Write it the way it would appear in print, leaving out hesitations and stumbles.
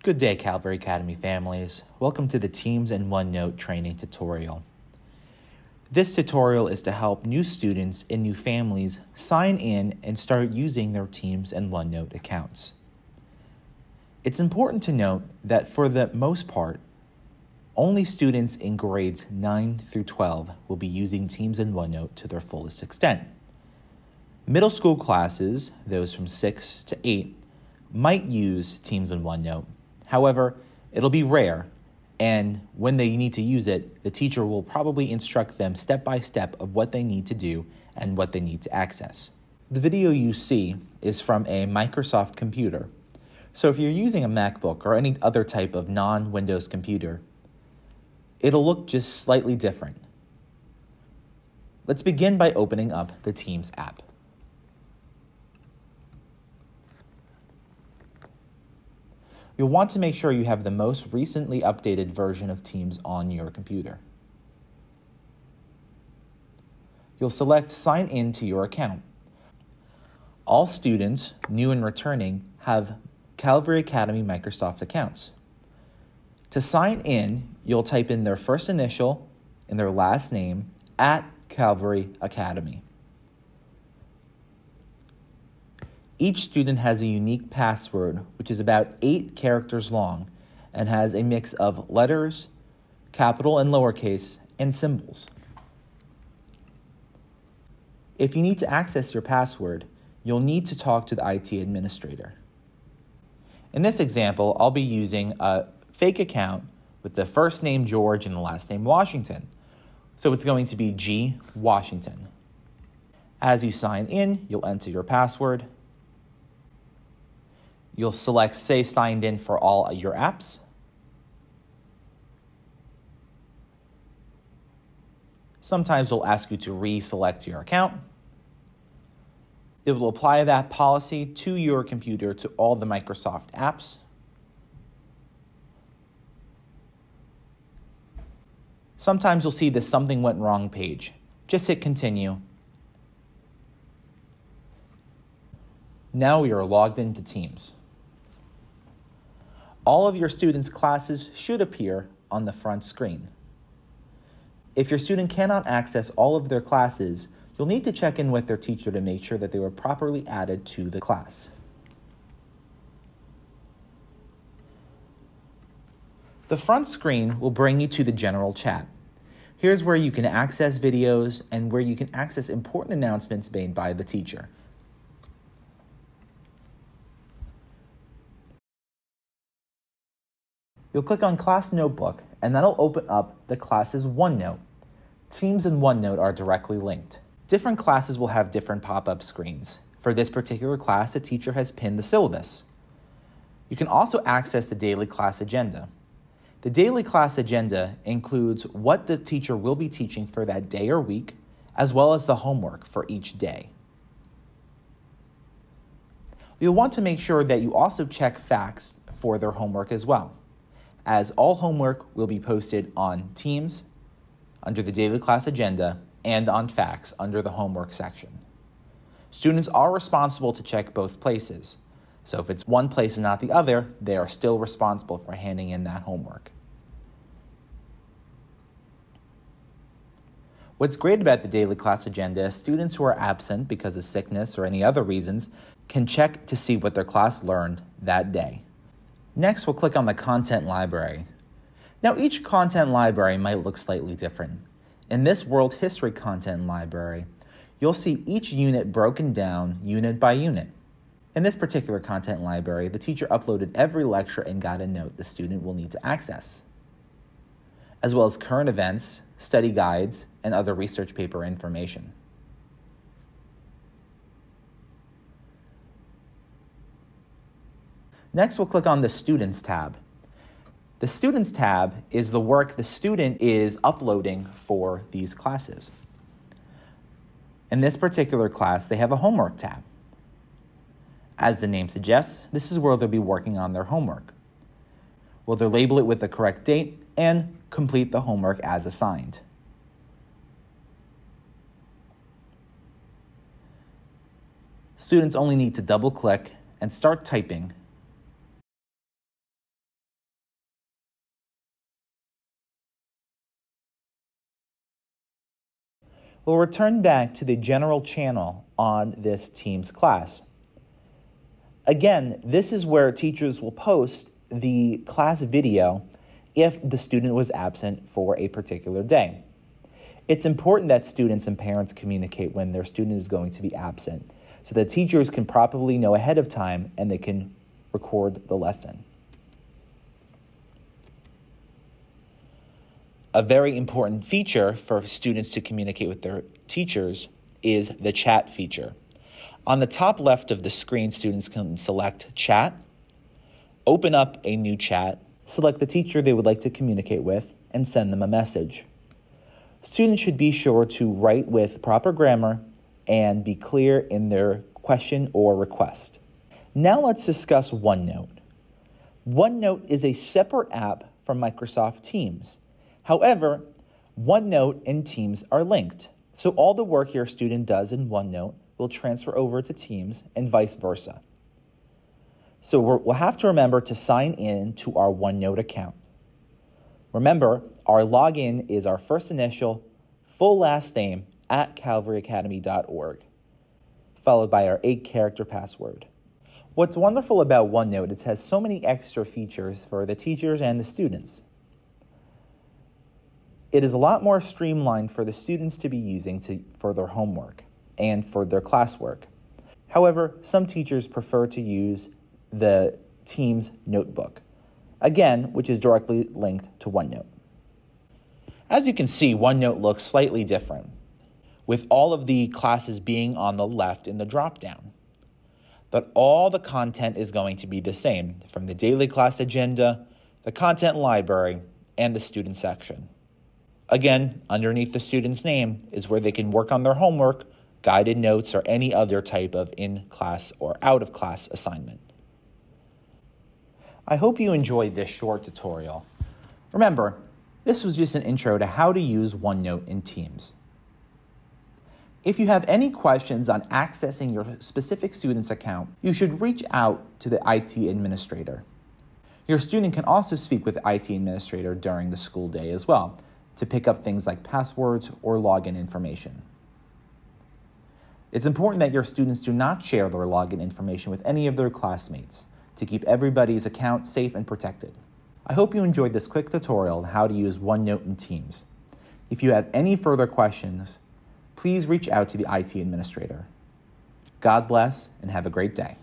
Good day, Calvary Academy families. Welcome to the Teams and OneNote training tutorial. This tutorial is to help new students and new families sign in and start using their Teams and OneNote accounts. It's important to note that for the most part, only students in grades 9 through 12 will be using Teams and OneNote to their fullest extent. Middle school classes, those from 6 to 8, might use Teams and OneNote. However, it'll be rare, and when they need to use it, the teacher will probably instruct them step by step of what they need to do and what they need to access. The video you see is from a Microsoft computer. So if you're using a MacBook or any other type of non-Windows computer, it'll look just slightly different. Let's begin by opening up the Teams app. You'll want to make sure you have the most recently updated version of Teams on your computer. You'll select Sign In to your account. All students, new and returning, have Calvary Academy Microsoft accounts. To sign in, you'll type in their first initial and their last name at Calvary Academy. Each student has a unique password, which is about 8 characters long and has a mix of letters, capital and lowercase, and symbols. If you need to access your password, you'll need to talk to the IT administrator. In this example, I'll be using a fake account with the first name George and the last name Washington. So it's going to be G. Washington. As you sign in, you'll enter your password. You'll select Stay Signed In for all your apps. Sometimes it'll ask you to reselect your account. It will apply that policy to your computer to all the Microsoft apps. Sometimes you'll see this Something Went Wrong page. Just hit Continue. Now we are logged into Teams. All of your students' classes should appear on the front screen. If your student cannot access all of their classes, you'll need to check in with their teacher to make sure that they were properly added to the class. The front screen will bring you to the general chat. Here's where you can access videos and where you can access important announcements made by the teacher. You'll click on Class Notebook, and that'll open up the class's OneNote. Teams and OneNote are directly linked. Different classes will have different pop-up screens. For this particular class, the teacher has pinned the syllabus. You can also access the daily class agenda. The daily class agenda includes what the teacher will be teaching for that day or week, as well as the homework for each day. You'll want to make sure that you also check facts for their homework as well, as all homework will be posted on Teams under the daily class agenda and on Facts under the homework section. Students are responsible to check both places, so if it's one place and not the other, they are still responsible for handing in that homework. What's great about the daily class agenda is students who are absent because of sickness or any other reasons can check to see what their class learned that day. Next, we'll click on the content library. Now, each content library might look slightly different. In this World History content library, you'll see each unit broken down unit by unit. In this particular content library, the teacher uploaded every lecture and got a note the student will need to access, as well as current events, study guides, and other research paper information. Next, we'll click on the Students tab. The Students tab is the work the student is uploading for these classes. In this particular class, they have a Homework tab. As the name suggests, this is where they'll be working on their homework. Well, they'll label it with the correct date and complete the homework as assigned. Students only need to double-click and start typing we'll return back to the general channel on this Teams class. Again, this is where teachers will post the class video if the student was absent for a particular day. It's important that students and parents communicate when their student is going to be absent so that teachers can properly know ahead of time and they can record the lesson. A very important feature for students to communicate with their teachers is the chat feature. On the top left of the screen, students can select chat, open up a new chat, select the teacher they would like to communicate with, and send them a message. Students should be sure to write with proper grammar and be clear in their question or request. Now let's discuss OneNote. OneNote is a separate app from Microsoft Teams. However, OneNote and Teams are linked, so all the work your student does in OneNote will transfer over to Teams and vice versa. So we'll have to remember to sign in to our OneNote account. Remember, our login is our first initial, full last name at calvaryacademy.org, followed by our 8-character password. What's wonderful about OneNote is it has so many extra features for the teachers and the students. It is a lot more streamlined for the students to be using for their homework and for their classwork. However, some teachers prefer to use the Teams notebook, again, which is directly linked to OneNote. As you can see, OneNote looks slightly different, with all of the classes being on the left in the drop-down. But all the content is going to be the same, from the daily class agenda, the content library, and the student section. Again, underneath the student's name is where they can work on their homework, guided notes, or any other type of in-class or out-of-class assignment. I hope you enjoyed this short tutorial. Remember, this was just an intro to how to use OneNote in Teams. If you have any questions on accessing your specific student's account, you should reach out to the IT administrator. Your student can also speak with the IT administrator during the school day as well to pick up things like passwords or login information. It's important that your students do not share their login information with any of their classmates to keep everybody's account safe and protected. I hope you enjoyed this quick tutorial on how to use OneNote in Teams. If you have any further questions, please reach out to the IT administrator. God bless and have a great day.